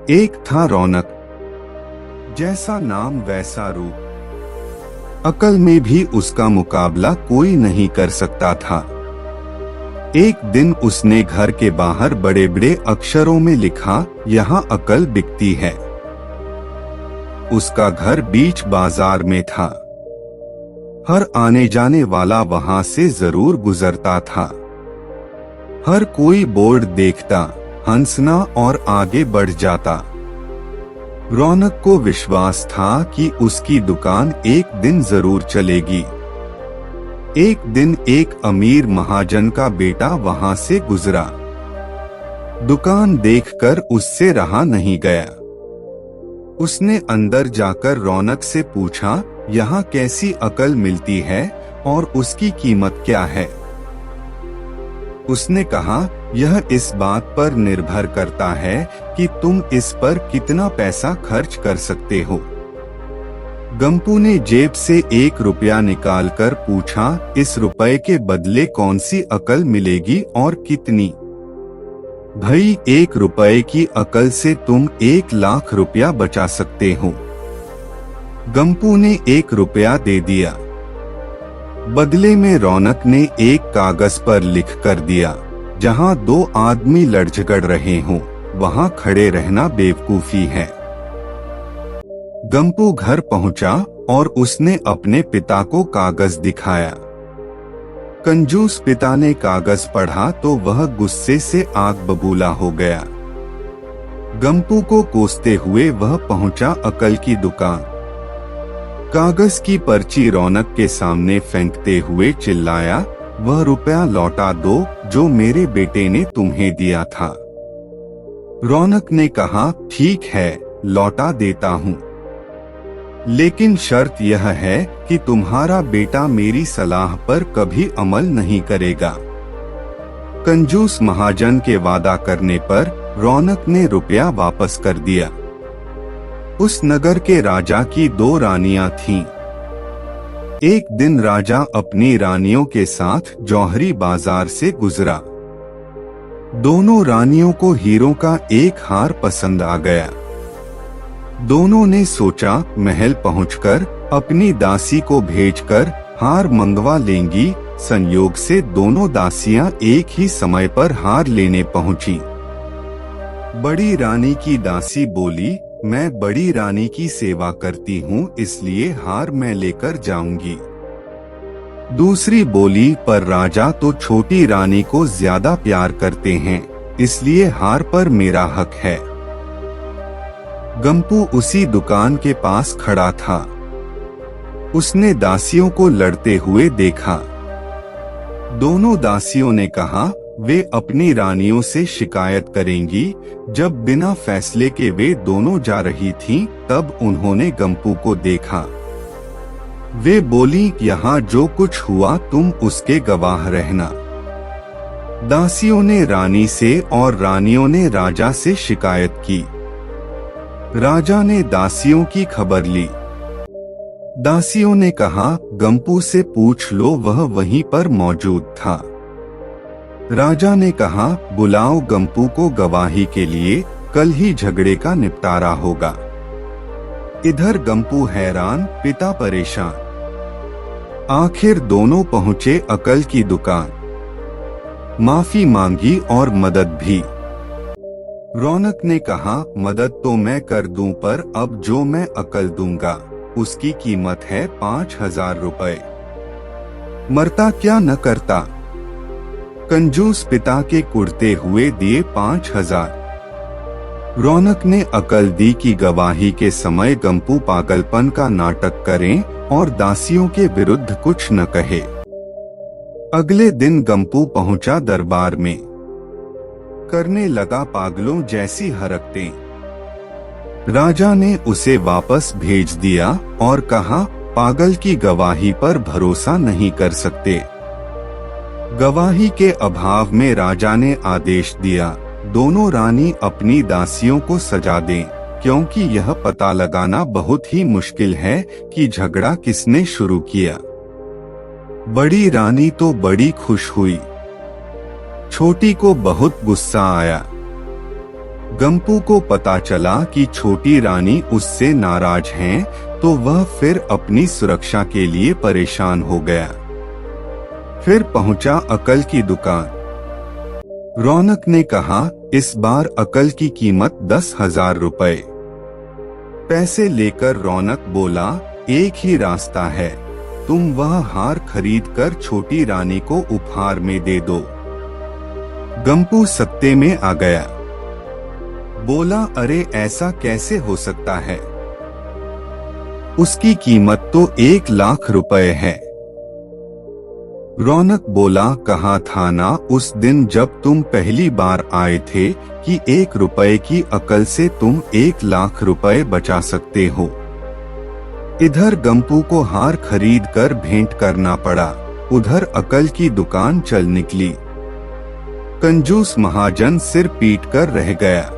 एक था रौनक, जैसा नाम वैसा रूप। अकल में भी उसका मुकाबला कोई नहीं कर सकता था। एक दिन उसने घर के बाहर बड़े बड़े अक्षरों में लिखा, यहाँ अकल बिकती है। उसका घर बीच बाजार में था। हर आने जाने वाला वहां से जरूर गुजरता था। हर कोई बोर्ड देखता, हंसना और आगे बढ़ जाता। रौनक को विश्वास था कि उसकी दुकान एक दिन जरूर चलेगी। एक दिन एक अमीर महाजन का बेटा वहां से गुजरा। दुकान देखकर उससे रहा नहीं गया। उसने अंदर जाकर रौनक से पूछा, यहाँ कैसी अकल मिलती है और उसकी कीमत क्या है? उसने कहा, यह इस बात पर निर्भर करता है कि तुम इस पर कितना पैसा खर्च कर सकते हो। गंपू ने जेब से 1 रुपया निकालकर पूछा, इस रुपए के बदले कौन सी अकल मिलेगी और कितनी? भाई, 1 रुपए की अकल से तुम 1 लाख रुपया बचा सकते हो। गंपू ने 1 रुपया दे दिया। बदले में रौनक ने एक कागज पर लिख कर दिया, जहां 2 आदमी लड़ झगड़ रहे हों, वहां खड़े रहना बेवकूफी है। गंपू घर पहुंचा और उसने अपने पिता को कागज दिखाया। कंजूस पिता ने कागज पढ़ा तो वह गुस्से से आग बबूला हो गया। गंपू को कोसते हुए वह पहुंचा अकल की दुकान। कागज की पर्ची रौनक के सामने फेंकते हुए चिल्लाया, वह रुपया लौटा दो जो मेरे बेटे ने तुम्हें दिया था। रौनक ने कहा, ठीक है, लौटा देता हूँ, लेकिन शर्त यह है कि तुम्हारा बेटा मेरी सलाह पर कभी अमल नहीं करेगा। कंजूस महाजन के वादा करने पर रौनक ने रुपया वापस कर दिया। उस नगर के राजा की 2 रानियां थीं। एक दिन राजा अपनी रानियों के साथ जौहरी बाजार से गुजरा। दोनों रानियों को हीरों का एक हार पसंद आ गया। दोनों ने सोचा, महल पहुंचकर अपनी दासी को भेजकर हार मंगवा लेंगी। संयोग से दोनों दासियां एक ही समय पर हार लेने पहुंची। बड़ी रानी की दासी बोली, मैं बड़ी रानी की सेवा करती हूँ, इसलिए हार मैं लेकर जाऊंगी। दूसरी बोली, पर राजा तो छोटी रानी को ज्यादा प्यार करते हैं, इसलिए हार पर मेरा हक है। गंपू उसी दुकान के पास खड़ा था। उसने दासियों को लड़ते हुए देखा। दोनों दासियों ने कहा, वे अपनी रानियों से शिकायत करेंगी। जब बिना फैसले के वे दोनों जा रही थीं, तब उन्होंने गंपू को देखा। वे बोली, यहाँ जो कुछ हुआ तुम उसके गवाह रहना। दासियों ने रानी से और रानियों ने राजा से शिकायत की। राजा ने दासियों की खबर ली। दासियों ने कहा, गंपू से पूछ लो, वह वहीं पर मौजूद था। राजा ने कहा, बुलाओ गंपू को गवाही के लिए, कल ही झगड़े का निपटारा होगा। इधर गंपू हैरान, पिता परेशान। आखिर दोनों पहुंचे अकल की दुकान। माफी मांगी और मदद भी। रौनक ने कहा, मदद तो मैं कर दूं, पर अब जो मैं अकल दूंगा उसकी कीमत है 5000 रुपए। मरता क्या न करता। कंजूस पिता के कुड़ते हुए दिए 5000। रौनक ने अकल दी कि गवाही के समय गंपू पागलपन का नाटक करें और दासियों के विरुद्ध कुछ न कहे। अगले दिन गंपू पहुंचा दरबार में। करने लगा पागलों जैसी हरकतें। राजा ने उसे वापस भेज दिया और कहा, पागल की गवाही पर भरोसा नहीं कर सकते। गवाही के अभाव में राजा ने आदेश दिया, दोनों रानी अपनी दासियों को सजा दें, क्योंकि यह पता लगाना बहुत ही मुश्किल है कि झगड़ा किसने शुरू किया। बड़ी रानी तो बड़ी खुश हुई। छोटी को बहुत गुस्सा आया। गंपू को पता चला कि छोटी रानी उससे नाराज हैं, तो वह फिर अपनी सुरक्षा के लिए परेशान हो गया। फिर पहुंचा अकल की दुकान। रौनक ने कहा, इस बार अकल की कीमत 10,000 रुपए। पैसे लेकर रौनक बोला, एक ही रास्ता है, तुम वह हार खरीद कर छोटी रानी को उपहार में दे दो। गंपू सत्ते में आ गया। बोला, अरे ऐसा कैसे हो सकता है, उसकी कीमत तो 1,00,000 रुपए है। रौनक बोला, कहा था ना उस दिन जब तुम पहली बार आए थे कि 1 रुपए की अकल से तुम 1,00,000 रुपए बचा सकते हो। इधर गंपू को हार खरीद कर भेंट करना पड़ा, उधर अकल की दुकान चल निकली। कंजूस महाजन सिर पीट कर रह गया।